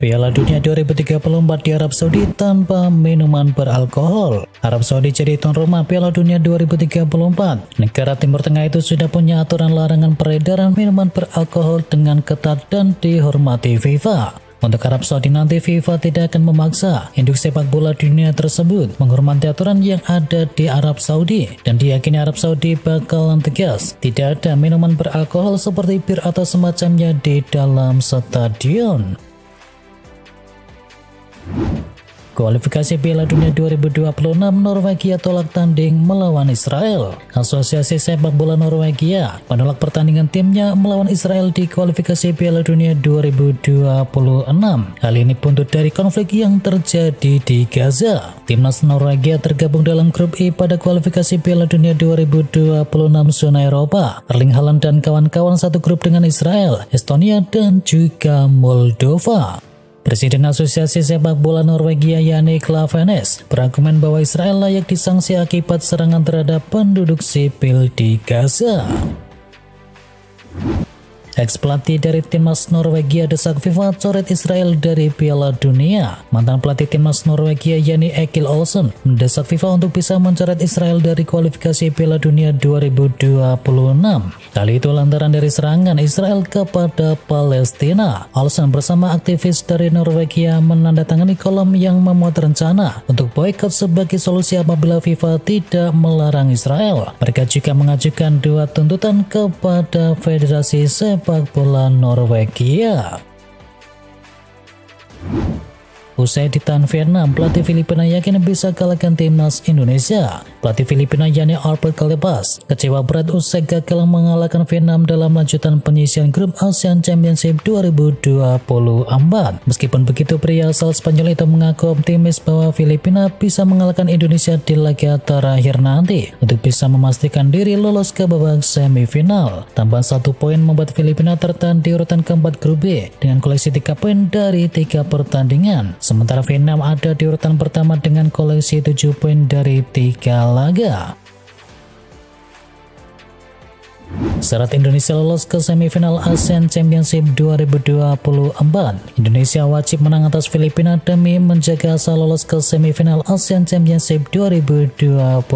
Piala Dunia 2034 di Arab Saudi tanpa minuman beralkohol. Arab Saudi jadi tuan rumah Piala Dunia 2034. Negara Timur Tengah itu sudah punya aturan larangan peredaran minuman beralkohol dengan ketat dan dihormati FIFA. Untuk Arab Saudi nanti FIFA tidak akan memaksa induk sepak bola dunia tersebut menghormati aturan yang ada di Arab Saudi, dan diyakini Arab Saudi bakalan tegas tidak ada minuman beralkohol seperti bir atau semacamnya di dalam stadion. Kualifikasi Piala Dunia 2026, Norwegia tolak tanding melawan Israel. Asosiasi Sepak Bola Norwegia menolak pertandingan timnya melawan Israel di kualifikasi Piala Dunia 2026. Hal ini buntut dari konflik yang terjadi di Gaza. Timnas Norwegia tergabung dalam grup E pada kualifikasi Piala Dunia 2026 zona Eropa. Erling Haaland dan kawan-kawan satu grup dengan Israel, Estonia, dan juga Moldova. Presiden Asosiasi Sepak Bola Norwegia Jannik Klaveness berargumen bahwa Israel layak disanksi akibat serangan terhadap penduduk sipil di Gaza. Ex-pelatih dari timnas Norwegia desak FIFA coret Israel dari Piala Dunia. Mantan pelatih timnas Norwegia Janni Egill Olsen mendesak FIFA untuk bisa mencoret Israel dari kualifikasi Piala Dunia 2026. Kali itu lantaran dari serangan Israel kepada Palestina. Olsen bersama aktivis dari Norwegia menandatangani kolom yang memuat rencana untuk boikot sebagai solusi apabila FIFA tidak melarang Israel. Mereka juga mengajukan dua tuntutan kepada Federasi Sepak Bola Norwegia. Usai ditahan Vietnam, pelatih Filipina yakin bisa kalahkan timnas Indonesia. Pelatih Filipina Yanni Albert Calepas kecewa berat usai gagal mengalahkan Vietnam dalam lanjutan penyisian grup ASEAN Championship 2024. Meskipun begitu, pria asal Spanyol itu mengaku optimis bahwa Filipina bisa mengalahkan Indonesia di laga terakhir nanti untuk bisa memastikan diri lolos ke babak semifinal. Tambahan 1 poin membuat Filipina tertahan di urutan keempat grup B dengan koleksi 3 poin dari 3 pertandingan. Sementara Vietnam ada di urutan pertama dengan koleksi 7 poin dari 3 laga. Syarat Indonesia lolos ke semifinal ASEAN Championship 2024, Indonesia wajib menang atas Filipina demi menjaga asa lolos ke semifinal ASEAN Championship 2024.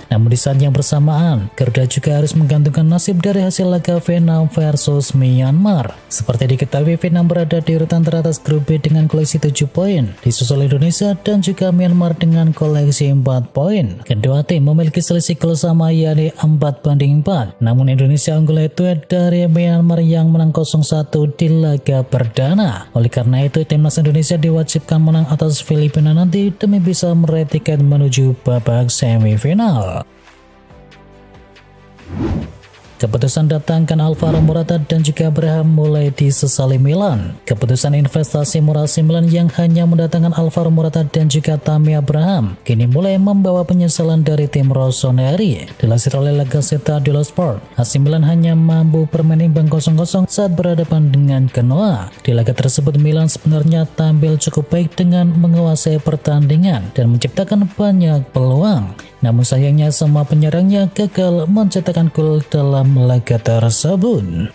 Namun di saat yang bersamaan, Garuda juga harus menggantungkan nasib dari hasil laga Vietnam versus Myanmar. Seperti diketahui, Vietnam berada di urutan teratas grup B dengan koleksi 7 poin, disusul Indonesia dan juga Myanmar dengan koleksi 4 poin. Kedua tim memiliki selisih gol sama, yakni 4-4. Namun Indonesia unggul head-to-head dari Myanmar yang menang 0-1 di laga perdana. Oleh karena itu, timnas Indonesia diwajibkan menang atas Filipina nanti demi bisa meraih tiket menuju babak semifinal. Keputusan datangkan Alvaro Morata dan juga Abraham mulai disesali Milan. Keputusan investasi murah AC Milan yang hanya mendatangkan Alvaro Morata dan juga Tammy Abraham kini mulai membawa penyesalan dari tim rossoneri. Dilansir oleh La Gazzetta dello Sport, AC Milan hanya mampu bermain imbang 0-0 saat berhadapan dengan Genoa. Di laga tersebut Milan sebenarnya tampil cukup baik dengan menguasai pertandingan dan menciptakan banyak peluang. Namun sayangnya semua penyerangnya gagal mencetakkan gol dalam laga tersebut.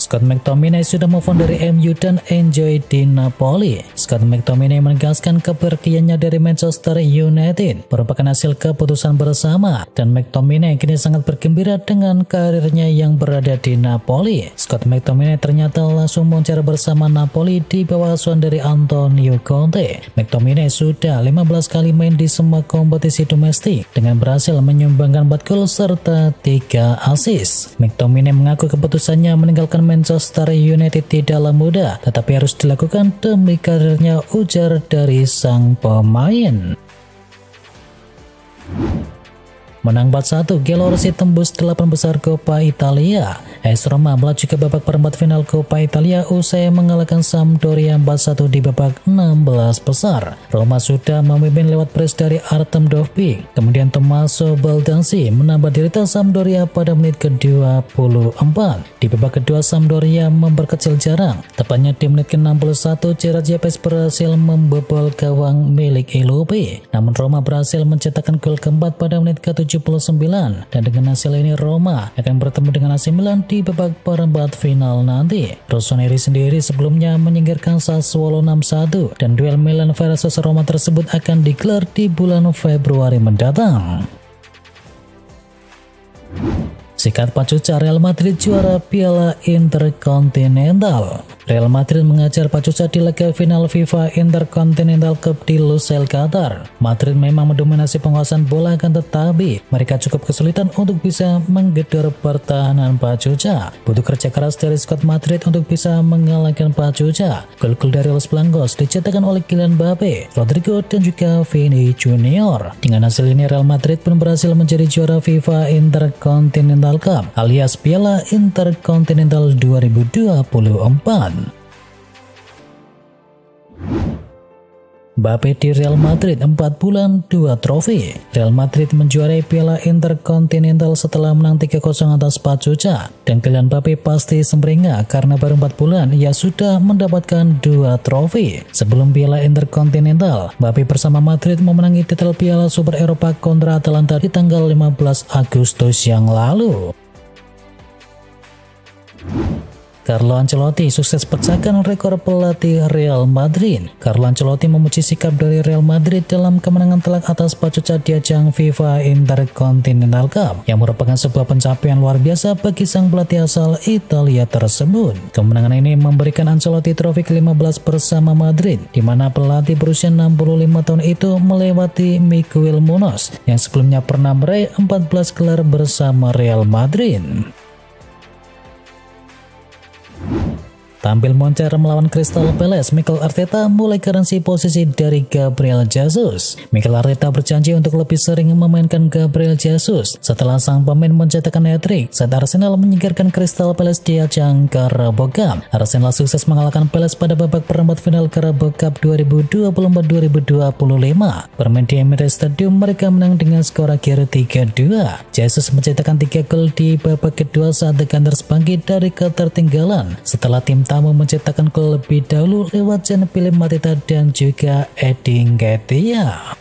Scott McTominay sudah move on dari MU dan enjoy di Napoli. Scott McTominay menegaskan kepergiannya dari Manchester United merupakan hasil keputusan bersama, dan McTominay kini sangat bergembira dengan karirnya yang berada di Napoli. Scott McTominay ternyata langsung moncer bersama Napoli di bawah asuhan dari Antonio Conte. McTominay sudah 15 kali main di semua kompetisi domestik dengan berhasil menyumbangkan 4 gol serta 3 assist. McTominay mengaku keputusannya meninggalkan Manchester United tidaklah mudah, tetapi harus dilakukan demi karirnya, ujar dari sang pemain. Menang 4-1, Gelorsi tembus 8 besar Coppa Italia. AS Roma melaju ke babak perempat final Coppa Italia usai mengalahkan Sampdoria 4-1 di babak 16 besar. Roma sudah memimpin lewat brace dari Artem Dovbyk. Kemudian Tommaso Baldassi menambah derita Sampdoria pada menit ke-24. Di babak kedua Sampdoria memperkecil jarak. Tepatnya di menit ke-61, Gerard Yepes berhasil membobol gawang milik Ilope. Namun Roma berhasil mencetakkan gol keempat pada menit ke-70 79, dan dengan hasil ini Roma akan bertemu dengan AC Milan di babak perempat final nanti. Rossoneri sendiri sebelumnya menyingkirkan Sassuolo 6-1 dan duel Milan versus Roma tersebut akan digelar di bulan Februari mendatang. Sikat Pacuca, Real Madrid juara Piala Intercontinental. Real Madrid mengajar Pacuca di laga final FIFA Intercontinental Cup di Lusail, Qatar. Madrid memang mendominasi penguasaan bola, akan tetapi mereka cukup kesulitan untuk bisa menggedor pertahanan Pacuca. Butuh kerja keras dari skuad Madrid untuk bisa mengalahkan Pacuca. Gol-gol dari Los Blancos dicetakkan oleh Kylian Mbappe, Rodrigo, dan juga Vini Junior. Dengan hasil ini Real Madrid pun berhasil menjadi juara FIFA Intercontinental Cup alias Piala Intercontinental 2024. Mbappe di Real Madrid 4 bulan 2 trofi. Real Madrid menjuarai Piala Intercontinental setelah menang 3-0 atas Pacuca, dan Kylian Mbappe pasti sumringah karena baru 4 bulan ia sudah mendapatkan 2 trofi. Sebelum Piala Intercontinental, Mbappe bersama Madrid memenangi titel Piala Super Eropa kontra Atalanta di tanggal 15 Agustus yang lalu. Carlo Ancelotti sukses pecahkan rekor pelatih Real Madrid. Carlo Ancelotti memuji sikap dari Real Madrid dalam kemenangan telak atas Pacuca di ajang FIFA Intercontinental Cup, yang merupakan sebuah pencapaian luar biasa bagi sang pelatih asal Italia tersebut. Kemenangan ini memberikan Ancelotti trofi ke-15 bersama Madrid, di mana pelatih berusia 65 tahun itu melewati Miguel Munoz yang sebelumnya pernah meraih 14 gelar bersama Real Madrid. Tampil moncer melawan Crystal Palace, Mikel Arteta mulai garansi posisi dari Gabriel Jesus. Mikel Arteta berjanji untuk lebih sering memainkan Gabriel Jesus setelah sang pemain mencetakkan hat-trick saat Arsenal menyingkirkan Crystal Palace di ajang Carabao Cup. Arsenal sukses mengalahkan Palace pada babak perempat final Carabao Cup 2024-2025. Bermain di Emirates Stadium, mereka menang dengan skor akhir 3-2. Jesus mencetakkan 3 gol di babak kedua saat The Gunners bangkit dari ketertinggalan setelah tim tamu mencetakkan gol lebih dahulu lewat Jean-Philippe Mateta dan juga Eddie Nketiah.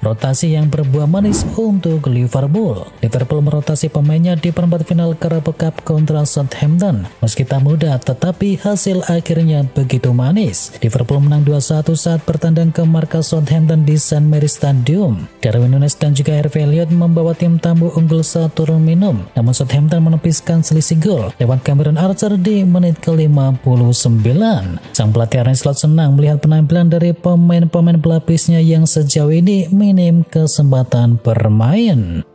Rotasi yang berbuah manis untuk Liverpool. Liverpool merotasi pemainnya di perempat final Carabao Cup kontra Southampton. Meski tak mudah, tetapi hasil akhirnya begitu manis. Liverpool menang 2-1 saat bertandang ke markas Southampton di St. Mary's Stadium. Darwin Núñez dan juga Harvey Elliott membawa tim tamu unggul 1 minum. Namun Southampton menepiskan selisih gol lewat Cameron Archer di menit ke-59. Sang pelatih Arne Slot senang melihat penampilan dari pemain-pemain pelapisnya yang sejauh ini minim kesempatan bermain.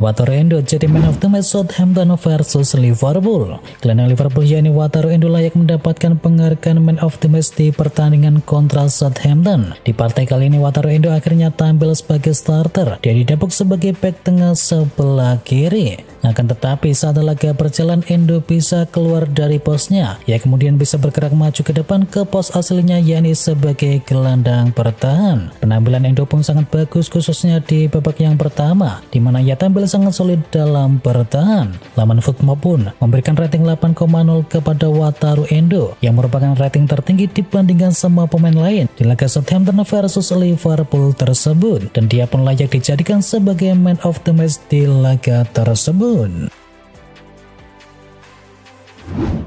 Wataru Endo jadi man of the match Southampton versus Liverpool. Gelandang Liverpool yakni Wataru Endo layak mendapatkan penghargaan man of the match di pertandingan kontra Southampton. Di partai kali ini Wataru Endo akhirnya tampil sebagai starter. Dia didapuk sebagai bek tengah sebelah kiri. Akan tetapi saat laga berjalan Endo bisa keluar dari posnya. Ia kemudian bisa bergerak maju ke depan ke pos aslinya yakni sebagai gelandang bertahan. Penampilan Endo pun sangat bagus khususnya di babak yang pertama, di mana ia tampil sangat solid dalam bertahan. Laman Football pun memberikan rating 8,0 kepada Wataru Endo yang merupakan rating tertinggi dibandingkan semua pemain lain di laga Southampton versus Liverpool tersebut, dan dia pun layak dijadikan sebagai man of the match di laga tersebut.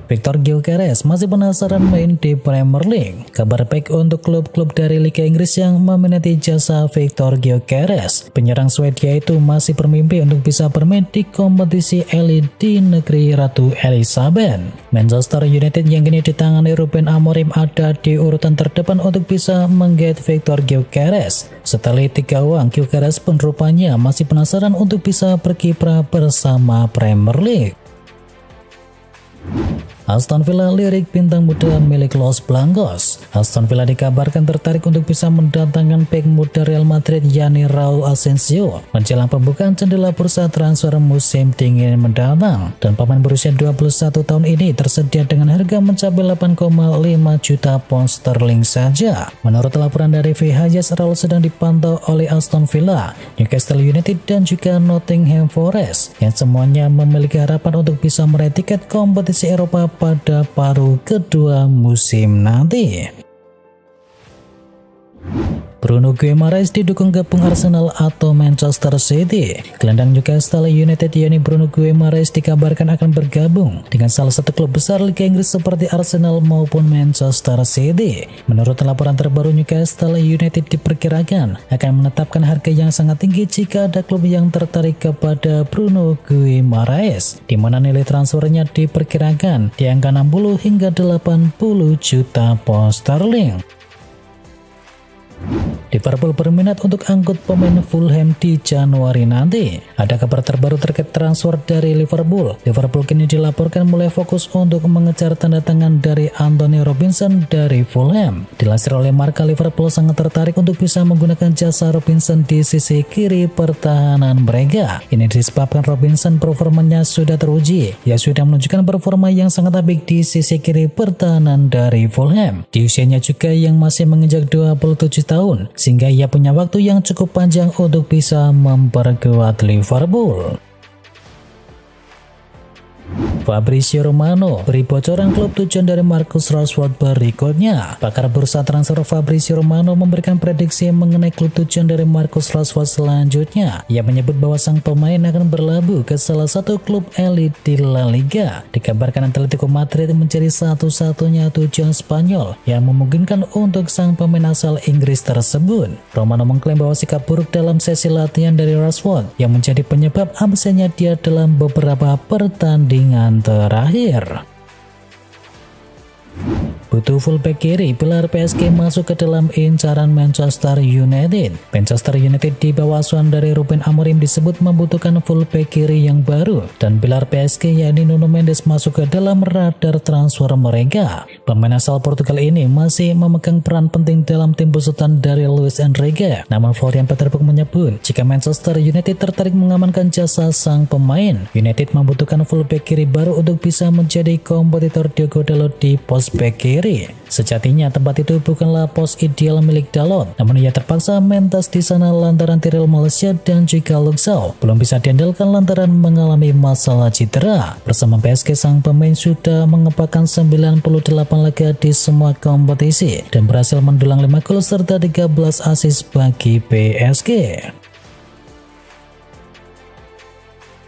Victor Gyökeres masih penasaran main di Premier League. Kabar baik untuk klub-klub dari Liga Inggris yang meminati jasa Victor Gyökeres. Penyerang Swedia itu masih bermimpi untuk bisa bermain di kompetisi elit di negeri Ratu Elizabeth. Manchester United yang kini ditangani Ruben Amorim ada di urutan terdepan untuk bisa menggait Victor Gyökeres. Setelah 3 uang, Gyökeres pun rupanya masih penasaran untuk bisa berkiprah bersama Premier League. Aston Villa lirik bintang muda milik Los Blancos. Aston Villa dikabarkan tertarik untuk bisa mendatangkan bek muda Real Madrid yakni Raul Asensio menjelang pembukaan jendela bursa transfer musim dingin mendatang, dan pemain berusia 21 tahun ini tersedia dengan harga mencapai 8,5 juta pound sterling saja. Menurut laporan dari VHS, Raul sedang dipantau oleh Aston Villa, Newcastle United dan juga Nottingham Forest yang semuanya memiliki harapan untuk bisa meraih tiket kompetisi Eropa pada paruh kedua musim nanti. Bruno Guimaraes didukung gabung Arsenal atau Manchester City. Gelandang Newcastle United yakni Bruno Guimaraes dikabarkan akan bergabung dengan salah satu klub besar Liga Inggris seperti Arsenal maupun Manchester City. Menurut laporan terbaru, Newcastle United diperkirakan akan menetapkan harga yang sangat tinggi jika ada klub yang tertarik kepada Bruno Guimaraes, di mana nilai transfernya diperkirakan di angka 60 hingga 80 juta pound sterling. Liverpool berminat untuk angkut pemain Fulham di Januari nanti. Ada kabar terbaru terkait transfer dari Liverpool. Liverpool kini dilaporkan mulai fokus untuk mengejar tanda tangan dari Anthony Robinson dari Fulham. Dilansir oleh Marca, Liverpool sangat tertarik untuk bisa menggunakan jasa Robinson di sisi kiri pertahanan mereka. Ini disebabkan Robinson performanya sudah teruji. Ia sudah menunjukkan performa yang sangat apik di sisi kiri pertahanan dari Fulham. Di usianya juga yang masih menginjak 27 tahun, sehingga ia punya waktu yang cukup panjang untuk bisa memperkuat Liverpool. Fabrizio Romano beri bocoran klub tujuan dari Marcus Rashford berikutnya. Pakar bursa transfer Fabrizio Romano memberikan prediksi mengenai klub tujuan dari Marcus Rashford selanjutnya. Ia menyebut bahwa sang pemain akan berlabuh ke salah satu klub elit di La Liga. Dikabarkan Atletico Madrid menjadi satu-satunya tujuan Spanyol yang memungkinkan untuk sang pemain asal Inggris tersebut. Romano mengklaim bahwa sikap buruk dalam sesi latihan dari Rashford yang menjadi penyebab absennya dia dalam beberapa pertandingan terakhir. Butuh fullback kiri, pilar PSG masuk ke dalam incaran Manchester United. Manchester United di bawah asuhan dari Ruben Amorim disebut membutuhkan fullback kiri yang baru, dan pilar PSG yakni Nuno Mendes masuk ke dalam radar transfer mereka. Pemain asal Portugal ini masih memegang peran penting dalam tim besutan dari Luis Enrique. Namun Florian Pieterboek menyebut jika Manchester United tertarik mengamankan jasa sang pemain, United membutuhkan fullback kiri baru untuk bisa menjadi kompetitor Diogo Dalot di pos back kiri. Sejatinya tempat itu bukanlah pos ideal milik Dalot, namun ia terpaksa mentas di sana lantaran Tyrell Malaysia dan juga Luxau belum bisa diandalkan lantaran mengalami masalah cedera. Bersama PSG, sang pemain sudah mengepakkan 98 laga di semua kompetisi dan berhasil mendulang 5 gol serta 13 assist bagi PSG.